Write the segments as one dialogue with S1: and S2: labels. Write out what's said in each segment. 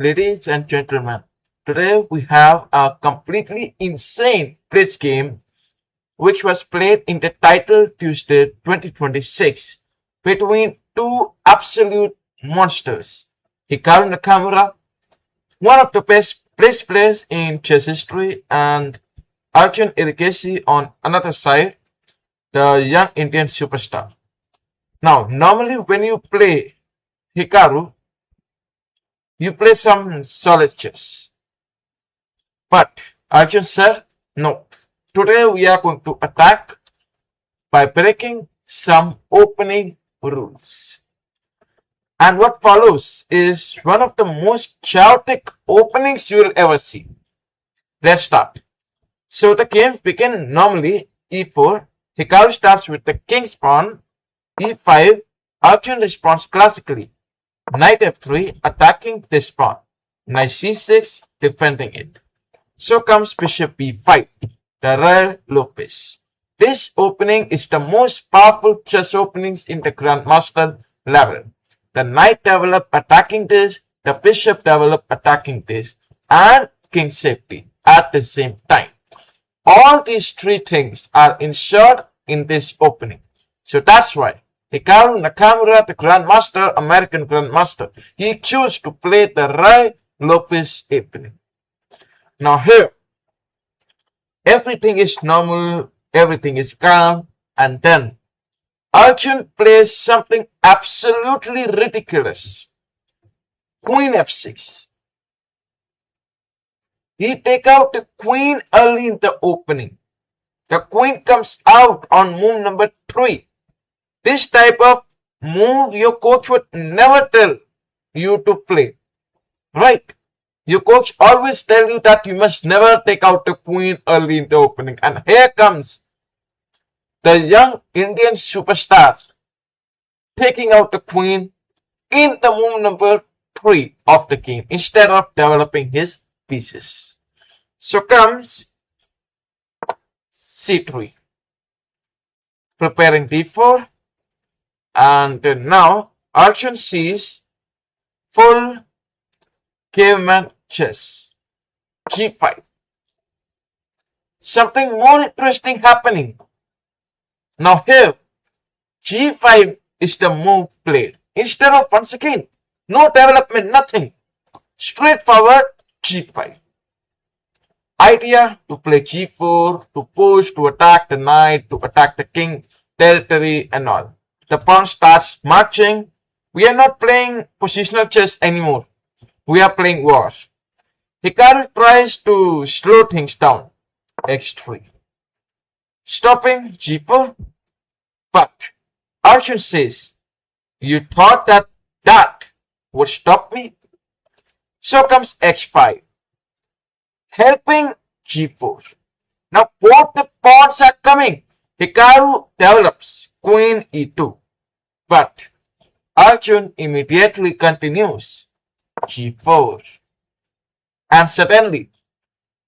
S1: Ladies and gentlemen, today we have a completely insane bridge game which was played in the title Tuesday 2026 between two absolute monsters. Hikaru Nakamura, one of the best bridge players in chess history, and Arjun Erigaisi on another side, the young Indian superstar. Now, normally when you play Hikaru, you play some solid chess. But Arjun said, no. Today we are going to attack by breaking some opening rules. And what follows is one of the most chaotic openings you will ever see. Let's start. So the games begin normally e4. Hikaru starts with the king's pawn. e5. Arjun responds classically. Knight f3 attacking this pawn. Knight c6 defending it. So comes bishop b5, the Ruy Lopez. This opening is the most powerful chess openings in the Grandmaster level. The knight develop attacking this, the bishop develop attacking this, and king safety at the same time. All these three things are ensured in this opening. So that's why Hikaru Nakamura, the Grandmaster, American Grandmaster, he chose to play the Ruy Lopez opening. Now here, everything is normal, everything is calm, and then Arjun plays something absolutely ridiculous. Queen f6. He take out the queen early in the opening. The queen comes out on move number 3. This type of move your coach would never tell you to play. Right? Your coach always tell you that you must never take out the queen early in the opening. And here comes the young Indian superstar taking out the queen in the move number 3 of the game instead of developing his pieces. So comes c3. Preparing d4. And now Arjun sees full caveman chess. g5. Something more interesting happening. Now here, g5 is the move played. Instead of once again, no development, nothing. Straightforward g5. Idea to play g4, to push, to attack the knight, to attack the king territory and all. The pawn starts marching. We are not playing positional chess anymore. We are playing war. Hikaru tries to slow things down. x3. Stopping g4. But Arjun says, you thought that would stop me? So comes h5. Helping g4. Now both the pawns are coming. Hikaru develops queen e2. But Arjun immediately continues g4. And suddenly,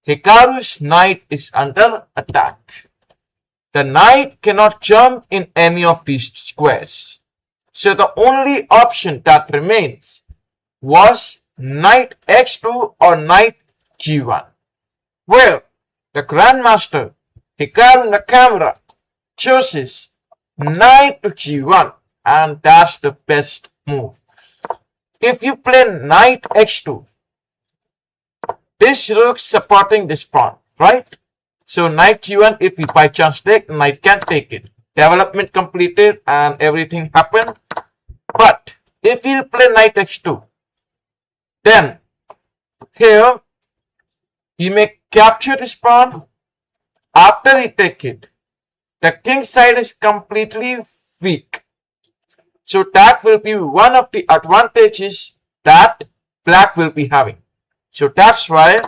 S1: Hikaru's knight is under attack. The knight cannot jump in any of these squares. So the only option that remains was knight x2 or knight g1. Well, the Grandmaster Hikaru Nakamura chooses knight to g1, and that's the best move. If you play knight x2, this rook supporting this pawn, right? So knight g1, if we by chance take, knight can take it. Development completed and everything happened. But if you play knight x2, then here he may capture this pawn. After he take it, the king side is completely weak. So that will be one of the advantages that black will be having. So that's why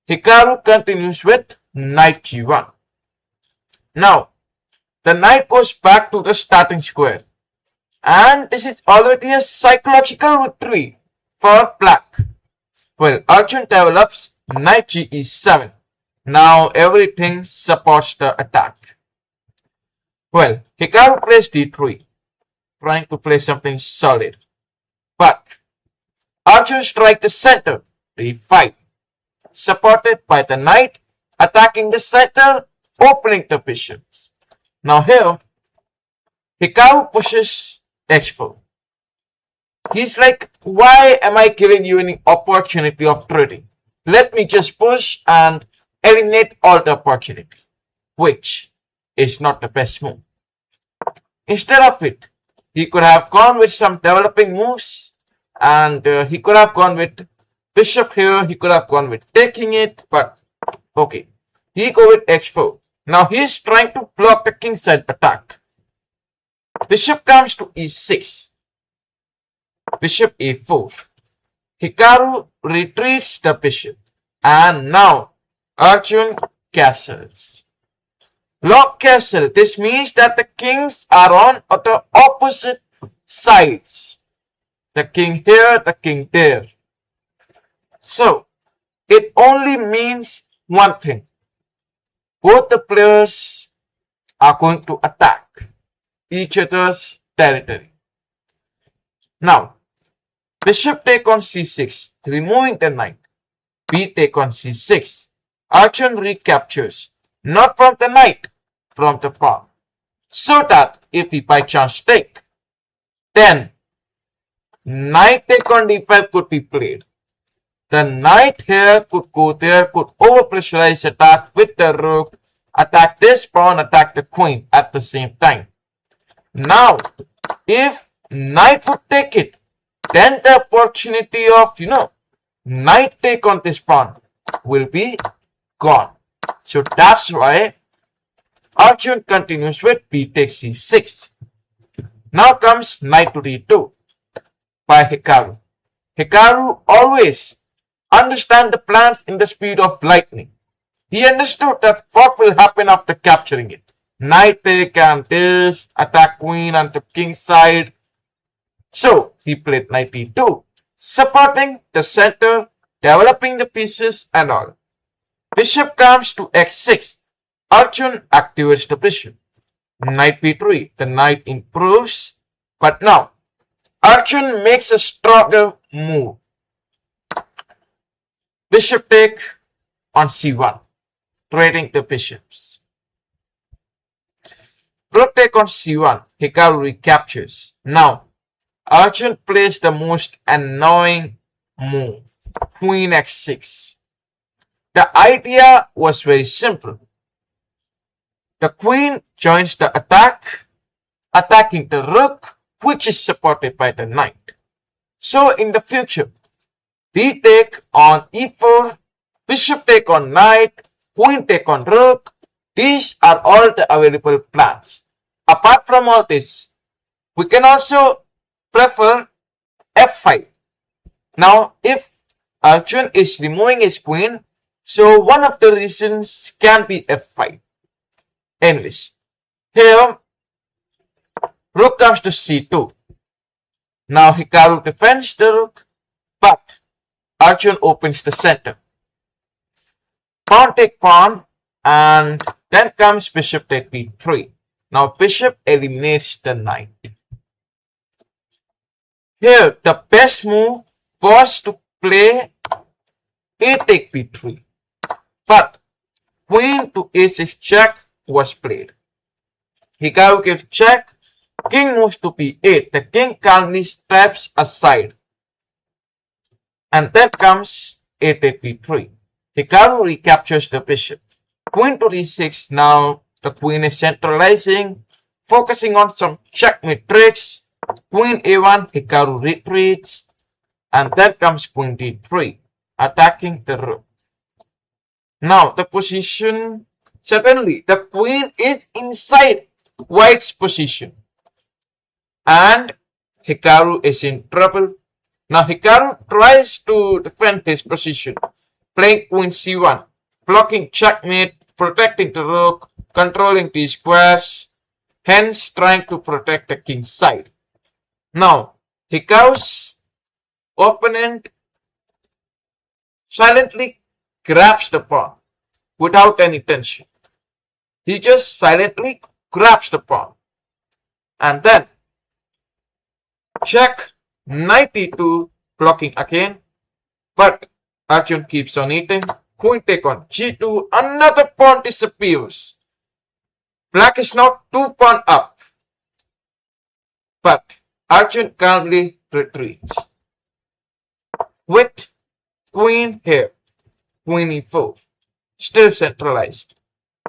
S1: Hikaru continues with knight g1. Now, the knight goes back to the starting square. And this is already a psychological victory for black. Well, Arjun develops knight ge7. Now everything supports the attack. Well, Hikaru plays d3, trying to play something solid. But Arjun strike the center, d5, supported by the knight, attacking the center, opening the bishops. Now here, Hikaru pushes h4. He's like, why am I giving you any opportunity of trading? Let me just push and eliminate all the opportunity, which is not the best move. Instead of it, he could have gone with some developing moves, and he could have gone with bishop here, he could have gone with taking it, but okay. He go with h4. Now he is trying to block the kingside attack. Bishop comes to e6. Bishop a4. Hikaru retreats the bishop. And now Arjun castles. Lock castle. This means that the kings are on the opposite sides. The king here, the king there. So it only means one thing. Both the players are going to attack each other's territory. Now, bishop take on c6, removing the knight. B take on c6. Arjun recaptures, not from the knight, from the pawn. So that if we by chance take, then knight take on d5 could be played. The knight here could go there, could over-pressurize attack with the rook, attack this pawn, attack the queen at the same time. Now, if knight would take it, then the opportunity of, knight take on this pawn will be gone. So that's why Arjun continues with b takes c6. Now comes knight to d2 by Hikaru. Hikaru always understand the plans in the speed of lightning. He understood that what will happen after capturing it. Knight take and this, attack queen and the king side. So he played knight e2, supporting the center, developing the pieces and all. Bishop comes to x6. Arjun activates the bishop. Knight b3, the knight improves. But now, Arjun makes a stronger move. Bishop take on c1, trading the bishops. Rook take on c1, Hikaru recaptures. Now, Arjun plays the most annoying move, queen x6. The idea was very simple. The queen joins the attack, attacking the rook, which is supported by the knight. So in the future, d take on e4, bishop take on knight, queen take on rook. These are all the available plans. Apart from all this, we can also prefer f5. Now, if Arjun is removing his queen, so one of the reasons can be f5. Anyways, here, rook comes to c2. Now Hikaru defends the rook, but Arjun opens the center. Pawn take pawn, and then comes bishop take b3. Now bishop eliminates the knight. Here, the best move was to play a take b3. But queen to a6 check was played. Hikaru gives check. King moves to b8. The king calmly steps aside. And then comes a take b3. Hikaru recaptures the bishop. Queen to d6. Now the queen is centralizing, focusing on some checkmate tricks. Queen a1, Hikaru retreats. And then comes queen d3, attacking the rook. Now the position, suddenly the queen is inside white's position. And Hikaru is in trouble. Now Hikaru tries to defend his position, playing queen c1, blocking checkmate, protecting the rook, controlling the squares, hence trying to protect the king's side. Now, Hikaru's opponent silently grabs the pawn without any tension. He just silently grabs the pawn. And then check knight e2, blocking again. But Arjun keeps on eating. Queen take on g2. Another pawn disappears. Black is now 2 pawn up. But Arjun calmly retreats. With queen here. Queen e4. Still centralized.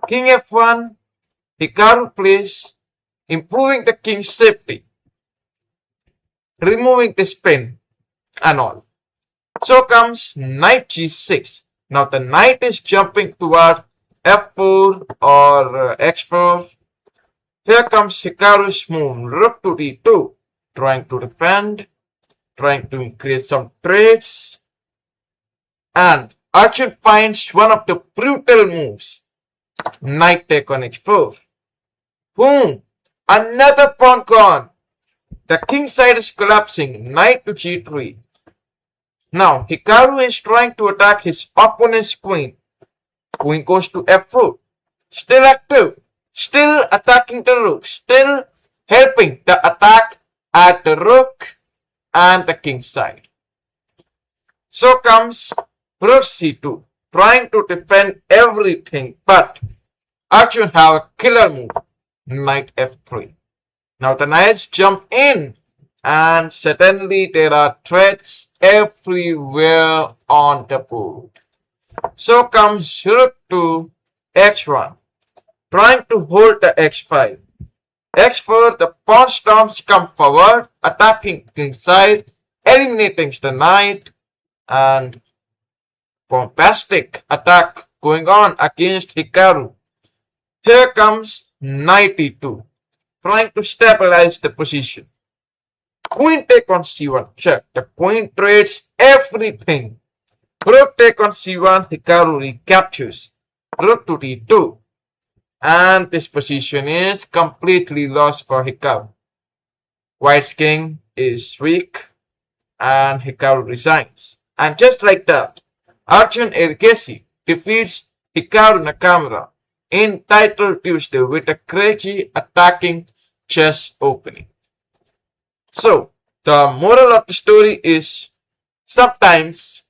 S1: King f1. Hikaru plays. Improving the king's safety. Removing the spin and all. So comes knight g6. Now the knight is jumping toward f4 or x4. Here comes Hikaru's move, rook to d2, trying to defend, trying to create some trades. And Arjun finds one of the brutal moves, knight take on h4. Boom! Another pawn gone. The king side is collapsing, knight to g3. Now, Hikaru is trying to attack his opponent's queen. Queen goes to f4. Still active. Still attacking the rook. Still helping the attack at the rook and the king side. So comes rook c2. Trying to defend everything. But Arjun have a killer move. Knight f3. Now the knights jump in. And suddenly there are threats everywhere on the board. So comes rook to h1, trying to hold the h5. x4, the pawn storms come forward, attacking king side, eliminating the knight, and bombastic attack going on against Hikaru. Here comes knight e2, trying to stabilize the position. Queen take on c1, check. The queen trades everything. Rook take on c1, Hikaru recaptures. Rook to d2. And this position is completely lost for Hikaru. White's king is weak and Hikaru resigns. And just like that, Arjun Erigaisi defeats Hikaru Nakamura in Title Tuesday with a crazy attacking chess opening. So, the moral of the story is sometimes,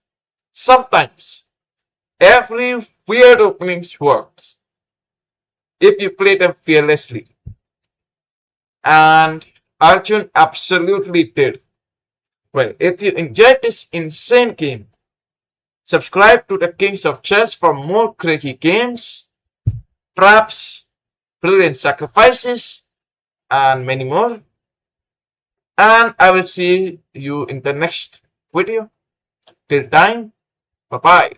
S1: every weird openings works if you play them fearlessly. And Arjun absolutely did. Well, if you enjoyed this insane game, subscribe to the Kings of Chess for more crazy games, traps, brilliant sacrifices, and many more. And I will see you in the next video. Till time, bye-bye.